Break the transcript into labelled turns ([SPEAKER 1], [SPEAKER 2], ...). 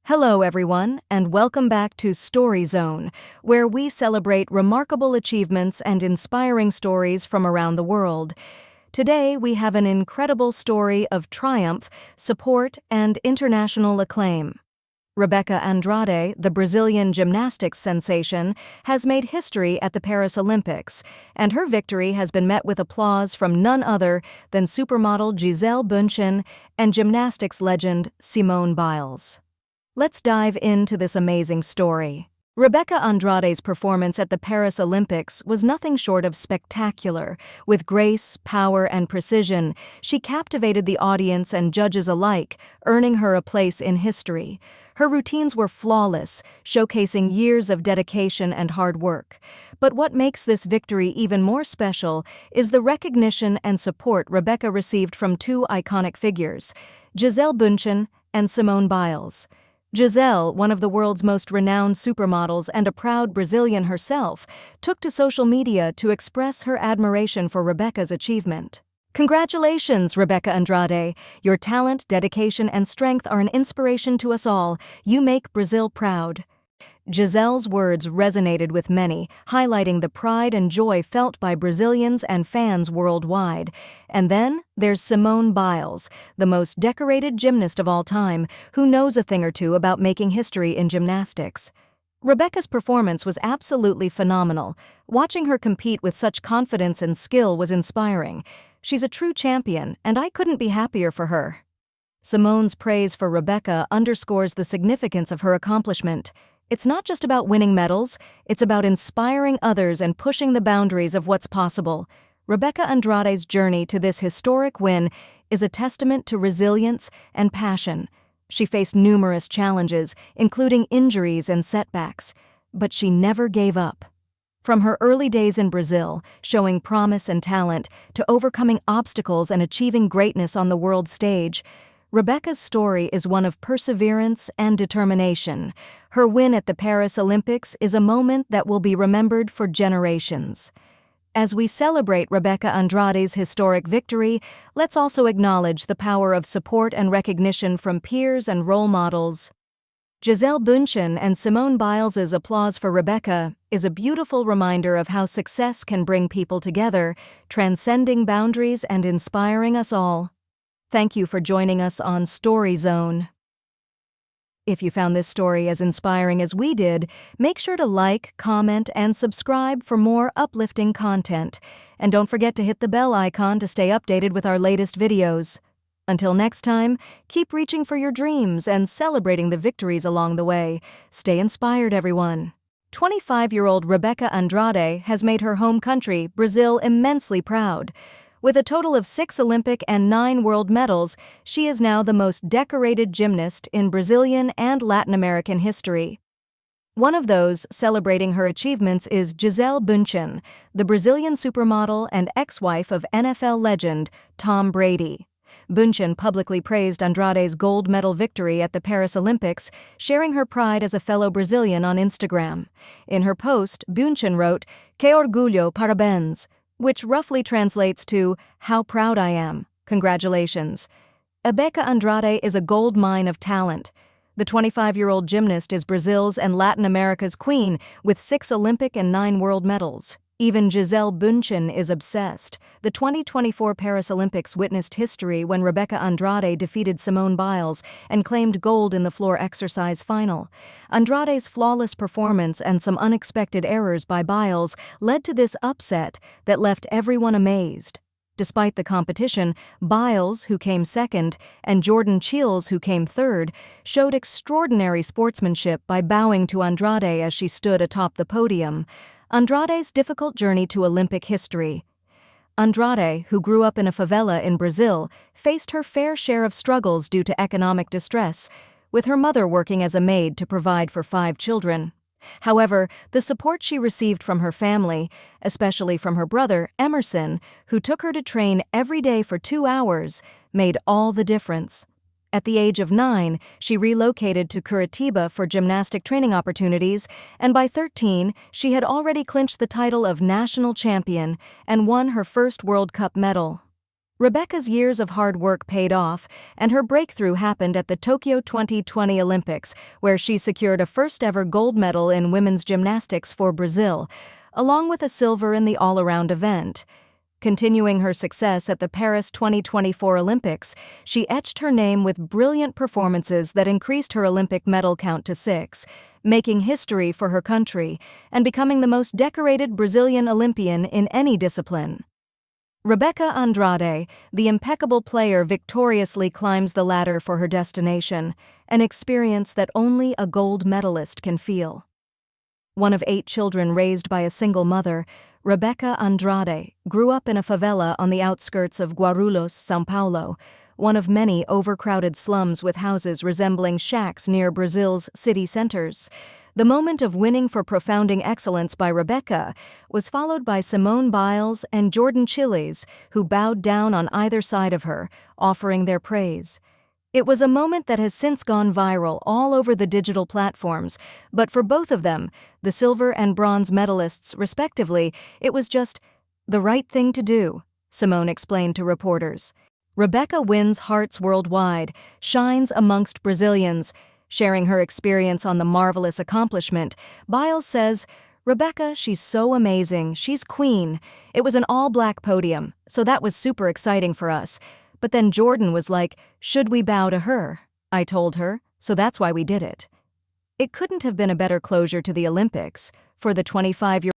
[SPEAKER 1] Hello, everyone, and welcome back to Story Zone, where we celebrate remarkable achievements and inspiring stories from around the world. Today, we have an incredible story of triumph, support, and international acclaim. Rebeca Andrade, the Brazilian gymnastics sensation, has made history at the Paris Olympics, and her victory has been met with applause from none other than supermodel Gisele Bündchen and gymnastics legend Simone Biles. Let's dive into this amazing story. Rebeca Andrade's performance at the Paris Olympics was nothing short of spectacular. With grace, power, and precision, she captivated the audience and judges alike, earning her a place in history. Her routines were flawless, showcasing years of dedication and hard work. But what makes this victory even more special is the recognition and support Rebeca received from two iconic figures, Gisele Bündchen and Simone Biles. Gisele, one of the world's most renowned supermodels and a proud Brazilian herself, took to social media to express her admiration for Rebeca's achievement. Congratulations, Rebeca Andrade. Your talent, dedication, and strength are an inspiration to us all. You make Brazil proud. Gisele's words resonated with many, highlighting the pride and joy felt by Brazilians and fans worldwide. And then there's Simone Biles, the most decorated gymnast of all time, who knows a thing or two about making history in gymnastics. Rebeca's performance was absolutely phenomenal. Watching her compete with such confidence and skill was inspiring. She's a true champion, and I couldn't be happier for her. Simone's praise for Rebeca underscores the significance of her accomplishment. It's not just about winning medals, it's about inspiring others and pushing the boundaries of what's possible. Rebeca Andrade's journey to this historic win is a testament to resilience and passion. She faced numerous challenges, including injuries and setbacks, but she never gave up. From her early days in Brazil, showing promise and talent, to overcoming obstacles and achieving greatness on the world stage, Rebeca's story is one of perseverance and determination. Her win at the Paris Olympics is a moment that will be remembered for generations. As we celebrate Rebeca Andrade's historic victory, let's also acknowledge the power of support and recognition from peers and role models. Gisele Bündchen and Simone Biles' applause for Rebeca is a beautiful reminder of how success can bring people together, transcending boundaries and inspiring us all. Thank you for joining us on Story Zone. If you found this story as inspiring as we did, make sure to like, comment, and subscribe for more uplifting content. And don't forget to hit the bell icon to stay updated with our latest videos. Until next time, keep reaching for your dreams and celebrating the victories along the way. Stay inspired, everyone. 25-year-old Rebeca Andrade has made her home country, Brazil, immensely proud. With a total of 6 Olympic and 9 world medals, she is now the most decorated gymnast in Brazilian and Latin American history. One of those celebrating her achievements is Gisele Bündchen, the Brazilian supermodel and ex-wife of NFL legend Tom Brady. Bündchen publicly praised Andrade's gold medal victory at the Paris Olympics, sharing her pride as a fellow Brazilian on Instagram. In her post, Bündchen wrote, "Que orgulho, parabéns," which roughly translates to, "How proud I am. Congratulations." Rebeca Andrade is a gold mine of talent. The 25-year-old gymnast is Brazil's and Latin America's queen, with 6 Olympic and 9 world medals. Even Gisele Bündchen is obsessed. The 2024 Paris Olympics witnessed history when Rebeca Andrade defeated Simone Biles and claimed gold in the floor exercise final. Andrade's flawless performance and some unexpected errors by Biles led to this upset that left everyone amazed. Despite the competition, Biles, who came second, and Chiles, who came third, showed extraordinary sportsmanship by bowing to Andrade as she stood atop the podium. Andrade's difficult journey to Olympic history. Andrade, who grew up in a favela in Brazil, faced her fair share of struggles due to economic distress, with her mother working as a maid to provide for 5 children. However, the support she received from her family, especially from her brother, Emerson, who took her to train every day for 2 hours, made all the difference. At the age of 9, she relocated to Curitiba for gymnastic training opportunities, and by 13, she had already clinched the title of national champion and won her first World Cup medal. Rebeca's years of hard work paid off, and her breakthrough happened at the Tokyo 2020 Olympics, where she secured a first-ever gold medal in women's gymnastics for Brazil, along with a silver in the all-around event. Continuing her success at the Paris 2024 Olympics, she etched her name with brilliant performances that increased her Olympic medal count to 6, making history for her country and becoming the most decorated Brazilian Olympian in any discipline. Rebeca Andrade, the impeccable player, victoriously climbs the ladder for her destination, an experience that only a gold medalist can feel. One of 8 children raised by a single mother, Rebeca Andrade grew up in a favela on the outskirts of Guarulhos, São Paulo, one of many overcrowded slums with houses resembling shacks near Brazil's city centers. The moment of winning for profounding excellence by Rebeca was followed by Simone Biles and Chiles, who bowed down on either side of her, offering their praise. It was a moment that has since gone viral all over the digital platforms, but for both of them, the silver and bronze medalists respectively, it was just the right thing to do, Simone explained to reporters. Rebeca wins hearts worldwide, shines amongst Brazilians. Sharing her experience on the marvelous accomplishment, Biles says, "Rebeca, she's so amazing, she's queen. It was an all-black podium, so that was super exciting for us. But then Jordan was like, should we bow to her? I told her, so that's why we did it." It couldn't have been a better closure to the Olympics for the 25-year-old